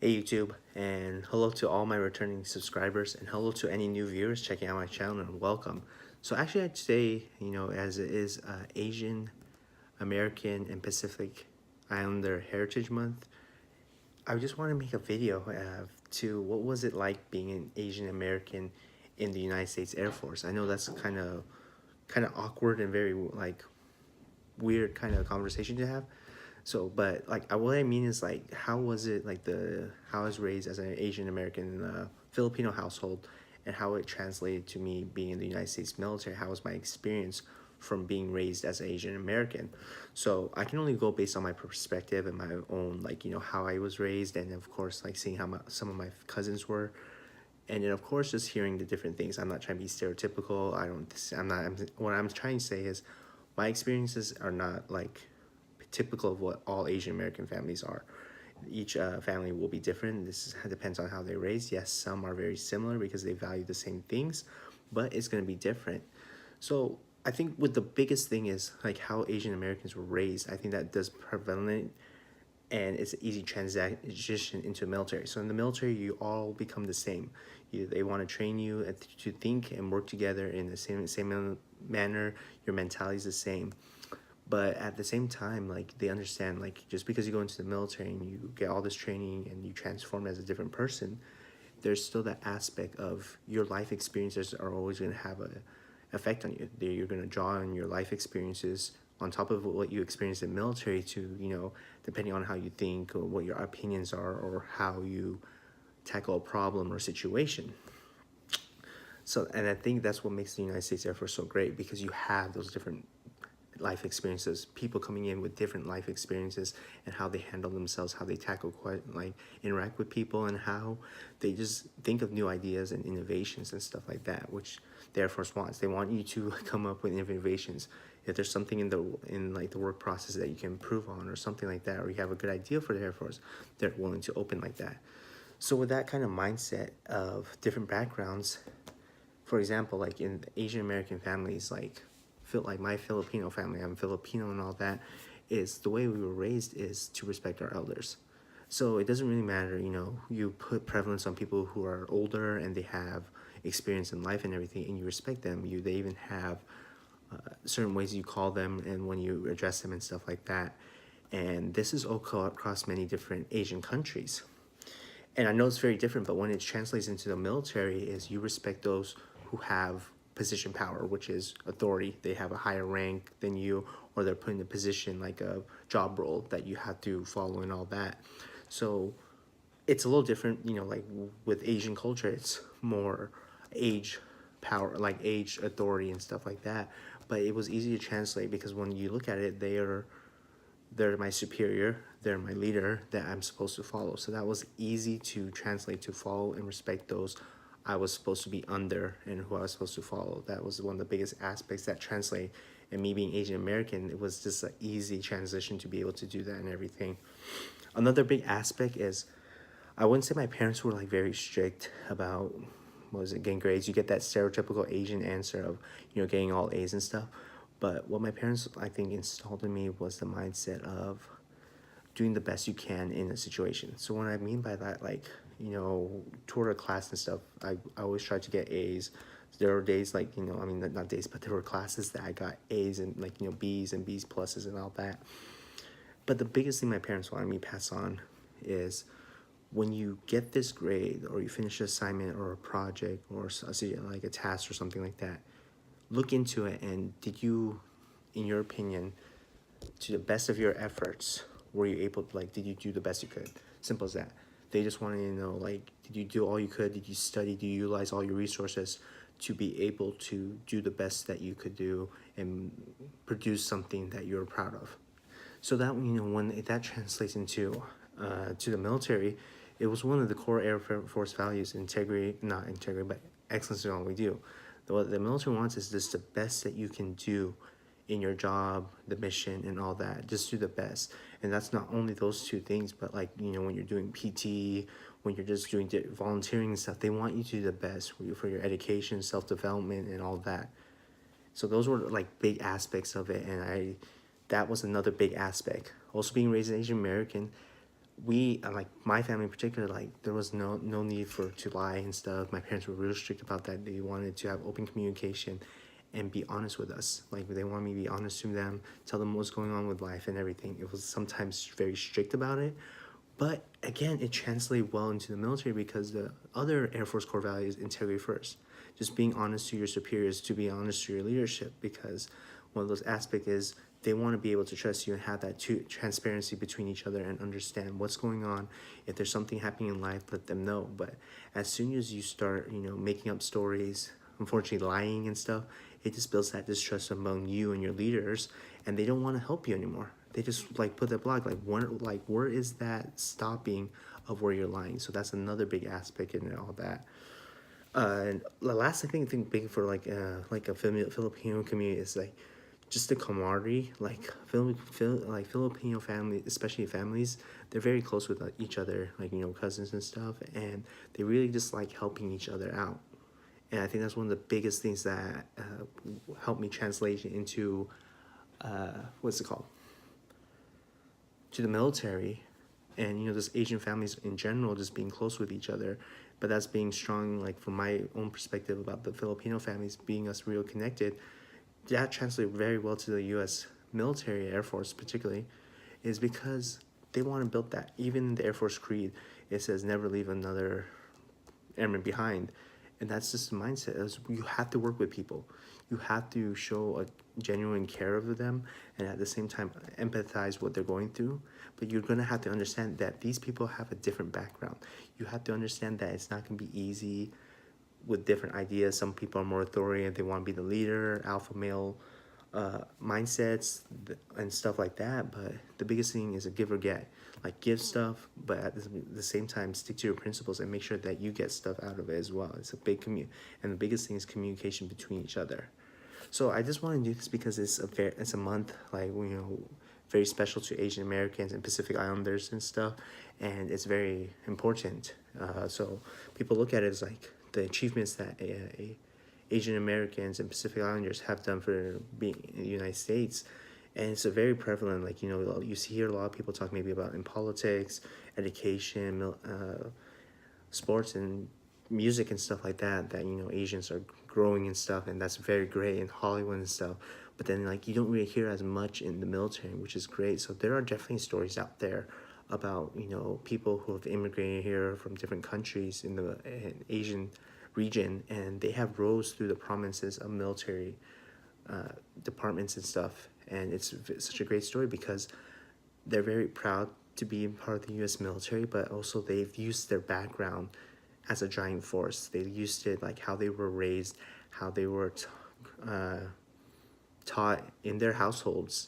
Hey YouTube, and hello to all my returning subscribers, and hello to any new viewers checking out my channel, and welcome. So actually I'd say, as it is Asian, American, and Pacific Islander Heritage Month, I just want to make a video to what was it like being an Asian American in the United States Air Force. I know that's kind of awkward and very like weird kind of conversation to have. So, but like, what I mean is like, how was it like how I was raised as an Asian American in a Filipino household, and how it translated to me being in the United States military. How was my experience from being raised as an Asian American? So I can only go based on my perspective and my own, like, how I was raised, and of course like seeing how some of my cousins were, and then of course just hearing the different things. I'm not trying to be stereotypical. What I'm trying to say is my experiences are not like typical of what all Asian American families are. Each family will be different. Depends on how they're raised. Yes, some are very similar because they value the same things, but it's going to be different. So I think what the biggest thing is like how Asian Americans were raised. I think that does prevalent, and it's an easy transition into the military. So in the military, you all become the same. They want to train you to think and work together in the same manner. Your mentality is the same, but at the same time, like, they understand, like, just because you go into the military and you get all this training and you transform as a different person, there's still that aspect of your life experiences are always going to have a effect on you. You're going to draw on your life experiences on top of what you experience in military to, depending on how you think or what your opinions are or how you tackle a problem or situation. So, and I think that's what makes the United States Air Force so great, because you have those different life experiences, people coming in with different life experiences, and how they handle themselves, how they tackle interact with people, and how they just think of new ideas and innovations and stuff like that, which the Air Force wants. They want you to come up with innovations. If there's something in like the work process that you can improve on or something like that, or you have a good idea for the Air Force, they're willing to open like that. So with that kind of mindset of different backgrounds, for example, like in Asian American families, like feel like my Filipino family, I'm Filipino and all that, is the way we were raised is to respect our elders. So it doesn't really matter, you put prevalence on people who are older and they have experience in life and everything, and you respect them. They even have certain ways you call them and when you address them and stuff like that. And this is all across many different Asian countries. And I know it's very different, but when it translates into the military, is you respect those who have position power, which is authority. They have a higher rank than you, or they're put in a position like a job role that you have to follow and all that. So it's a little different, like with Asian culture, it's more age power, like age authority and stuff like that. But it was easy to translate because when you look at it, they're my superior, they're my leader that I'm supposed to follow. So that was easy to translate, to follow and respect those I was supposed to be under and who I was supposed to follow. That was one of the biggest aspects that translate. And me being Asian American, it was just an easy transition to be able to do that and everything. Another big aspect is, I wouldn't say my parents were like very strict about, what was it, getting grades. You get that stereotypical Asian answer of, getting all A's and stuff. But what my parents, I think, installed in me was the mindset of doing the best you can in a situation. So what I mean by that, like, toward a class and stuff, I always tried to get A's. There were days like, I mean, not days, but there were classes that I got A's and like, B's and B's pluses and all that. But the biggest thing my parents wanted me to pass on is, when you get this grade or you finish an assignment or a project or like a task or something like that, look into it, and did you, in your opinion, to the best of your efforts, were you able to, like, did you do the best you could? Simple as that. They just wanted to know, like, did you do all you could? Did you study? Did you utilize all your resources to be able to do the best that you could do and produce something that you're proud of? So that, when that translates into to the military, it was one of the core Air Force values: integrity, not integrity, but excellence in all we do. What the military wants is just the best that you can do in your job, the mission, and all that. Just do the best. And that's not only those two things, but like, when you're doing PT, when you're just doing volunteering and stuff, they want you to do the best for your education, self-development, and all that. So those were like big aspects of it, and that was another big aspect. Also, being raised an Asian American, we like my family in particular, like there was no need for to lie and stuff. My parents were real strict about that. They wanted to have open communication and be honest with us. Like they wanted me to be honest to them, tell them what's going on with life and everything. It was sometimes very strict about it, but again, it translated well into the military because the other Air Force core value is integrity first. Just being honest to your superiors, to be honest to your leadership, because one of those aspects is they want to be able to trust you and have that transparency between each other and understand what's going on. If there's something happening in life, let them know. But as soon as you start, making up stories, unfortunately lying and stuff, it just builds that distrust among you and your leaders, and they don't want to help you anymore. They just like put that block, where is that stopping of where you're lying? So that's another big aspect in all that. And the last think big for like a Filipino community is like just the camaraderie. Like Filipino family, especially families, they're very close with each other, like cousins and stuff, and they really just like helping each other out. And I think that's one of the biggest things that helped me translate into what's it called, to the military. And just Asian families in general just being close with each other. But that's being strong, like from my own perspective about the Filipino families being us real connected. That translates very well to the U.S. military, Air Force particularly, is because they want to build that. Even in the Air Force Creed, it says never leave another airman behind. And that's just the mindset. You have to work with people. You have to show a genuine care of them and at the same time empathize what they're going through. But you're going to have to understand that these people have a different background. You have to understand that it's not going to be easy with different ideas. Some people are more authoritarian. They want to be the leader, alpha male mindsets and stuff like that. But the biggest thing is a give or get. Like give stuff, but at the same time stick to your principles and make sure that you get stuff out of it as well. It's a big and the biggest thing is communication between each other. So I just want to do this because it's a month like very special to Asian Americans and Pacific Islanders and stuff, and it's very important. So people look at it as like the achievements that Asian Americans and Pacific Islanders have done for being in the United States. And it's a very prevalent, like, you hear a lot of people talk maybe about in politics, education, sports and music and stuff like that, Asians are growing and stuff, and that's very great in Hollywood and stuff. But then, like, you don't really hear as much in the military, which is great. So there are definitely stories out there about, people who have immigrated here from different countries in the Asian region, and they have rose through the prominences of military departments and stuff. And it's such a great story because they're very proud to be part of the U.S. military, but also they've used their background as a driving force. They used it like how they were raised, how they were taught in their households,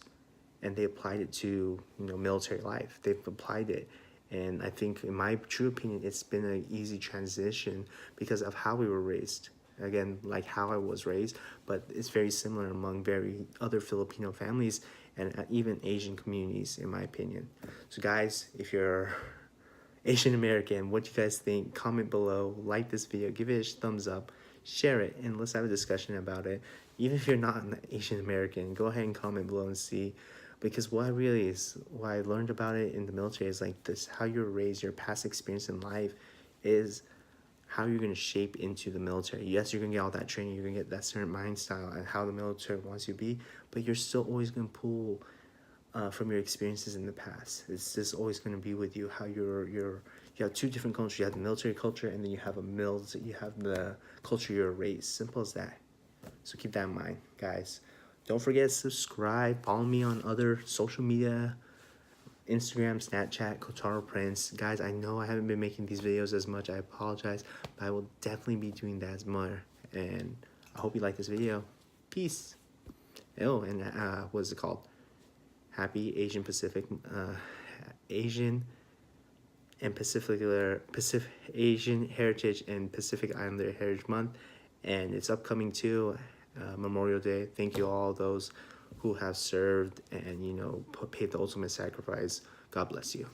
and they applied it to military life. They've applied it, and I think, in my true opinion, it's been an easy transition because of how we were raised. Again, like how I was raised, but it's very similar among very other Filipino families and even Asian communities, in my opinion. So guys, if you're Asian American, what you guys think? Comment below, like this video, give it a thumbs up, share it, and let's have a discussion about it. Even if you're not an Asian American, go ahead and comment below and see. Because what I learned about it in the military is like this: how you're raised, your past experience in life is how you're going to shape into the military. Yes, you're going to get all that training, you're going to get that certain mind style and how the military wants you to be, but you're still always going to pull from your experiences in the past. It's just always going to be with you how you have two different cultures. You have the military culture, and then you have you have the culture you're raised. Simple as that. So keep that in mind, guys. Don't forget to subscribe. Follow me on other social media, Instagram, Snapchat, Kotaro Prince. Guys, I know I haven't been making these videos as much. I apologize, but I will definitely be doing that more. And I hope you like this video. Peace. Oh, and what is it called? Happy Asian Asian Heritage and Pacific Islander Heritage Month, and it's upcoming too. Memorial Day. Thank you all those who have served and paid the ultimate sacrifice. God bless you.